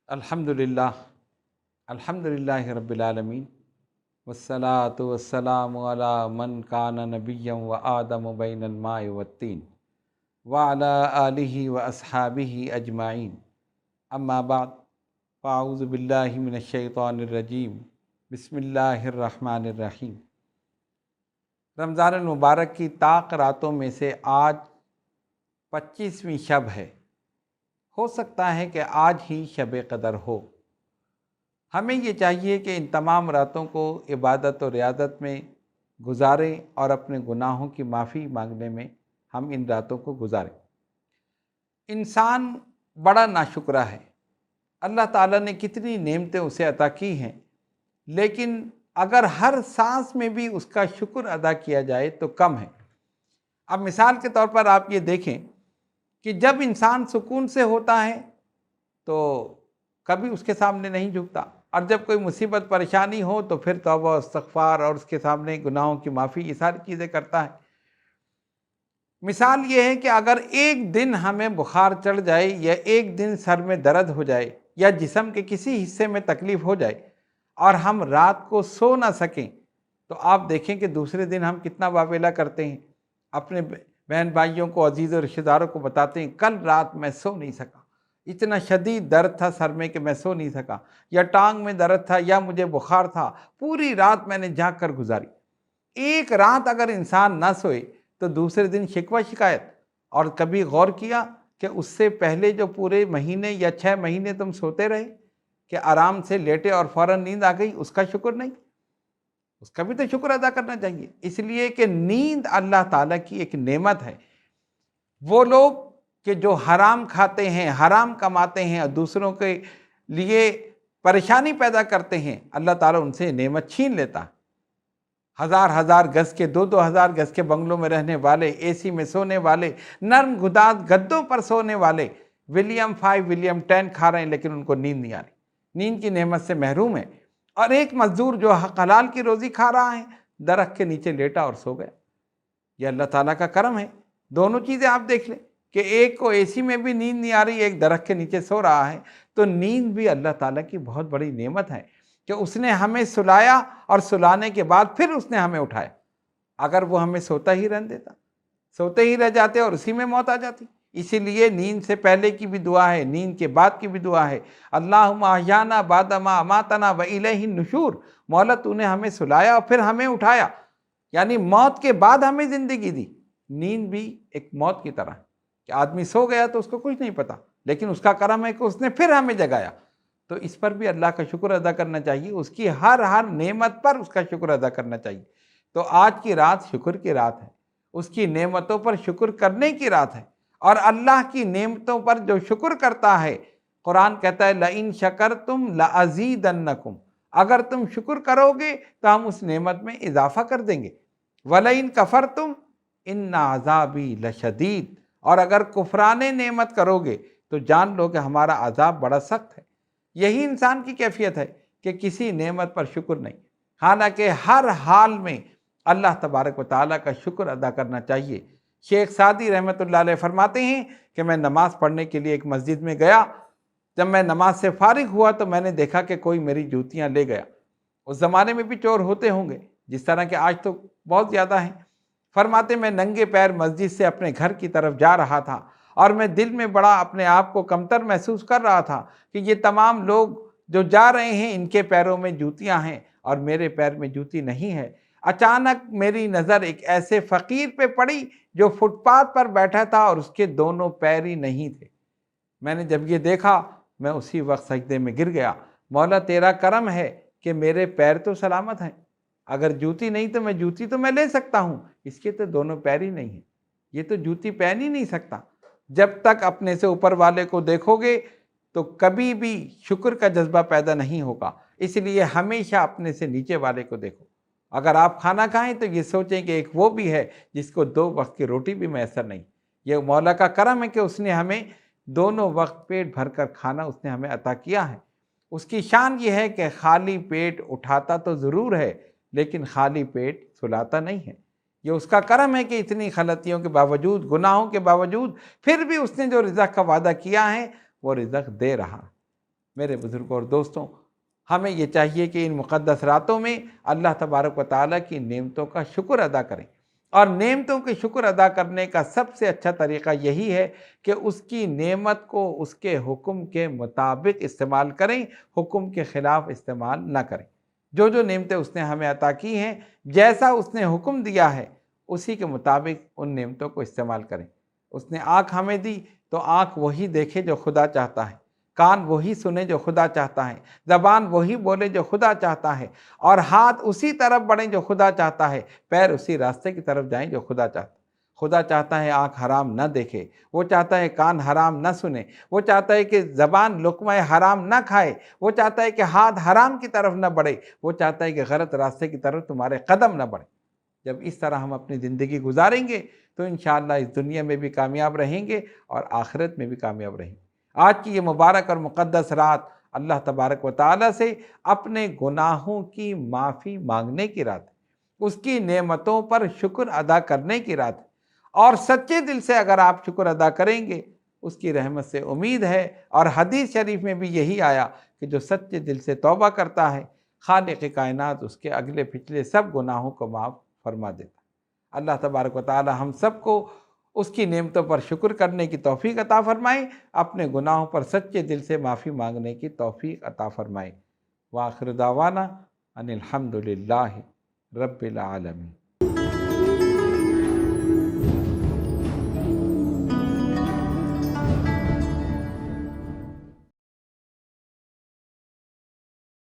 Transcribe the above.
الحمدللہ رب العالمین والصلاة والسلام علی من کان نبیا و آدم بین الماء والطین وعلی آلہ و اصحابہ اجمعین، اما بعد فاعوذ باللہ من الشیطان الرجیم، بسم اللہ الرحمن الرحیم۔ رمضان المبارک کی طاق راتوں میں سے آج 25ویں شب ہے۔ ہو سکتا ہے کہ آج ہی شب قدر ہو۔ ہمیں یہ چاہیے کہ ان تمام راتوں کو عبادت و ریاضت میں گزاریں اور اپنے گناہوں کی معافی مانگنے میں ہم ان راتوں کو گزاریں۔ انسان بڑا ناشکرا ہے۔ اللہ تعالیٰ نے کتنی نعمتیں اسے عطا کی ہیں، لیکن اگر ہر سانس میں بھی اس کا شکر ادا کیا جائے تو کم ہے۔ اب مثال کے طور پر آپ یہ دیکھیں کہ جب انسان سکون سے ہوتا ہے تو کبھی اس کے سامنے نہیں جھکتا، اور جب کوئی مصیبت پریشانی ہو تو پھر توبہ و استغفار اور اس کے سامنے گناہوں کی معافی، یہ ساری چیزیں کرتا ہے۔ مثال یہ ہے کہ اگر ایک دن ہمیں بخار چڑھ جائے یا ایک دن سر میں درد ہو جائے یا جسم کے کسی حصے میں تکلیف ہو جائے اور ہم رات کو سو نہ سکیں تو آپ دیکھیں کہ دوسرے دن ہم کتنا واویلا کرتے ہیں، اپنے بہن بھائیوں کو، عزیز و رشتہ داروں کو بتاتے ہیں کل رات میں سو نہیں سکا، اتنا شدید درد تھا سر میں کہ میں سو نہیں سکا، یا ٹانگ میں درد تھا، یا مجھے بخار تھا، پوری رات میں نے جاگ کر گزاری۔ ایک رات اگر انسان نہ سوئے تو دوسرے دن شکوہ شکایت۔ اور کبھی غور کیا کہ اس سے پہلے جو پورے مہینے یا 6 مہینے تم سوتے رہے کہ آرام سے لیٹے اور فوراً نیند آ گئی، اس کا شکر نہیں؟ اس کا بھی تو شکر ادا کرنا چاہیے، اس لیے کہ نیند اللہ تعالیٰ کی ایک نعمت ہے۔ وہ لوگ کہ جو حرام کھاتے ہیں، حرام کماتے ہیں اور دوسروں کے لیے پریشانی پیدا کرتے ہیں، اللہ تعالیٰ ان سے نعمت چھین لیتا۔ ہزار گز کے، 2,000 گز کے بنگلوں میں رہنے والے، اے سی میں سونے والے، نرم گداز گدوں پر سونے والے، ولیم 5 ولیم 10 کھا رہے ہیں لیکن ان کو نیند نہیں آ رہی، نیند کی نعمت سے محروم ہے۔ اور ایک مزدور جو حق حلال کی روزی کھا رہا ہے، درخت کے نیچے لیٹا اور سو گیا۔ یہ اللہ تعالیٰ کا کرم ہے۔ دونوں چیزیں آپ دیکھ لیں کہ ایک کو اے سی میں بھی نیند نہیں آ رہی، ایک درخت کے نیچے سو رہا ہے، تو نیند بھی اللہ تعالیٰ کی بہت بڑی نعمت ہے کہ اس نے ہمیں سلایا اور سلانے کے بعد پھر اس نے ہمیں اٹھایا۔ اگر وہ ہمیں سوتا ہی رہنے دیتا، سوتے ہی رہ جاتے اور اسی میں موت آ جاتی۔ اسی لیے نیند سے پہلے کی بھی دعا ہے، نیند کے بعد کی بھی دعا ہے، اللہم احیانا بعد ما اماتنا والیہ النشور۔ مولا تو نے ہمیں سلایا اور پھر ہمیں اٹھایا، یعنی موت کے بعد ہمیں زندگی دی۔ نیند بھی ایک موت کی طرح ہے کہ آدمی سو گیا تو اس کو کچھ نہیں پتا، لیکن اس کا کرم ہے کہ اس نے پھر ہمیں جگایا۔ تو اس پر بھی اللہ کا شکر ادا کرنا چاہیے، اس کی ہر نعمت پر اس کا شکر ادا کرنا چاہیے۔ تو آج کی رات شکر کی رات ہے، اس کی نعمتوں پر شکر کرنے کی رات ہے، اور اللہ کی نعمتوں پر جو شکر کرتا ہے، قرآن کہتا ہے لَإِن شَكَرْتُمْ لَأَزِيدَنَّكُمْ، اگر تم شکر کرو گے تو ہم اس نعمت میں اضافہ کر دیں گے۔ وَلَئِن كَفَرْتُمْ إِنَّ عَذَابِي لَشَدِيدٌ، اور اگر کفران نعمت کرو گے تو جان لو کہ ہمارا عذاب بڑا سخت ہے۔ یہی انسان کی کیفیت ہے کہ کسی نعمت پر شکر نہیں، حالانکہ ہر حال میں اللہ تبارک و تعالیٰ کا شکر ادا کرنا چاہیے۔ شیخ سعدی رحمۃ اللہ علیہ فرماتے ہیں کہ میں نماز پڑھنے کے لیے ایک مسجد میں گیا، جب میں نماز سے فارغ ہوا تو میں نے دیکھا کہ کوئی میری جوتیاں لے گیا۔ اس زمانے میں بھی چور ہوتے ہوں گے جس طرح کہ آج تو بہت زیادہ ہیں۔ فرماتے میں ننگے پیر مسجد سے اپنے گھر کی طرف جا رہا تھا، اور میں دل میں بڑا اپنے آپ کو کمتر محسوس کر رہا تھا کہ یہ تمام لوگ جو جا رہے ہیں ان کے پیروں میں جوتیاں ہیں اور میرے پیر میں جوتی نہیں ہے۔ اچانک میری نظر ایک ایسے فقیر پہ پڑی جو فٹ پاتھ پر بیٹھا تھا اور اس کے دونوں پیر ہی نہیں تھے۔ میں نے جب یہ دیکھا میں اسی وقت سجدے میں گر گیا، مولا تیرا کرم ہے کہ میرے پیر تو سلامت ہیں، اگر جوتی نہیں تو میں جوتی تو میں لے سکتا ہوں، اس کے تو دونوں پیر ہی نہیں ہیں، یہ تو جوتی پہن ہی نہیں سکتا۔ جب تک اپنے سے اوپر والے کو دیکھو گے تو کبھی بھی شکر کا جذبہ پیدا نہیں ہوگا، اس لیے ہمیشہ اپنے سے نیچے والے کو دیکھو۔ اگر آپ کھانا کھائیں تو یہ سوچیں کہ ایک وہ بھی ہے جس کو 2 وقت کی روٹی بھی میسر نہیں۔ یہ مولا کا کرم ہے کہ اس نے ہمیں دونوں وقت پیٹ بھر کر کھانا اس نے ہمیں عطا کیا ہے۔ اس کی شان یہ ہے کہ خالی پیٹ اٹھاتا تو ضرور ہے لیکن خالی پیٹ سلاتا نہیں ہے۔ یہ اس کا کرم ہے کہ اتنی غلطیوں کے باوجود، گناہوں کے باوجود، پھر بھی اس نے جو رزق کا وعدہ کیا ہے وہ رزق دے رہا۔ میرے بزرگوں اور دوستوں، ہمیں یہ چاہیے کہ ان مقدس راتوں میں اللہ تبارک و تعالیٰ کی نعمتوں کا شکر ادا کریں، اور نعمتوں کے شکر ادا کرنے کا سب سے اچھا طریقہ یہی ہے کہ اس کی نعمت کو اس کے حکم کے مطابق استعمال کریں، حکم کے خلاف استعمال نہ کریں۔ جو جو نعمتیں اس نے ہمیں عطا کی ہیں، جیسا اس نے حکم دیا ہے اسی کے مطابق ان نعمتوں کو استعمال کریں۔ اس نے آنکھ ہمیں دی تو آنکھ وہی دیکھے جو خدا چاہتا ہے، کان وہی سنے جو خدا چاہتا ہے، زبان وہی بولے جو خدا چاہتا ہے، اور ہاتھ اسی طرف بڑھیں جو خدا چاہتا ہے، پیر اسی راستے کی طرف جائیں جو خدا چاہتا ہے۔ خدا چاہتا ہے آنکھ حرام نہ دیکھے، وہ چاہتا ہے کان حرام نہ سنے، وہ چاہتا ہے کہ زبان لقمہ حرام نہ کھائے، وہ چاہتا ہے کہ ہاتھ حرام کی طرف نہ بڑھے، وہ چاہتا ہے کہ غلط راستے کی طرف تمہارے قدم نہ بڑھیں۔ جب اس طرح ہم اپنی زندگی گزاریں گے تو انشاءاللہ اس دنیا میں بھی کامیاب رہیں گے اور آخرت میں بھی کامیاب رہیں گے۔ آج کی یہ مبارک اور مقدس رات اللہ تبارک و تعالیٰ سے اپنے گناہوں کی معافی مانگنے کی رات ہے، اس کی نعمتوں پر شکر ادا کرنے کی رات ہے، اور سچے دل سے اگر آپ شکر ادا کریں گے اس کی رحمت سے امید ہے۔ اور حدیث شریف میں بھی یہی آیا کہ جو سچے دل سے توبہ کرتا ہے، خالق کائنات اس کے اگلے پچھلے سب گناہوں کو معاف فرما دیتا ہے۔ اللہ تبارک و تعالی ہم سب کو اس کی نعمتوں پر شکر کرنے کی توفیق عطا فرمائے، اپنے گناہوں پر سچے دل سے معافی مانگنے کی توفیق عطا فرمائے۔ وآخر دعوانا ان الحمد للہ رب العالمین۔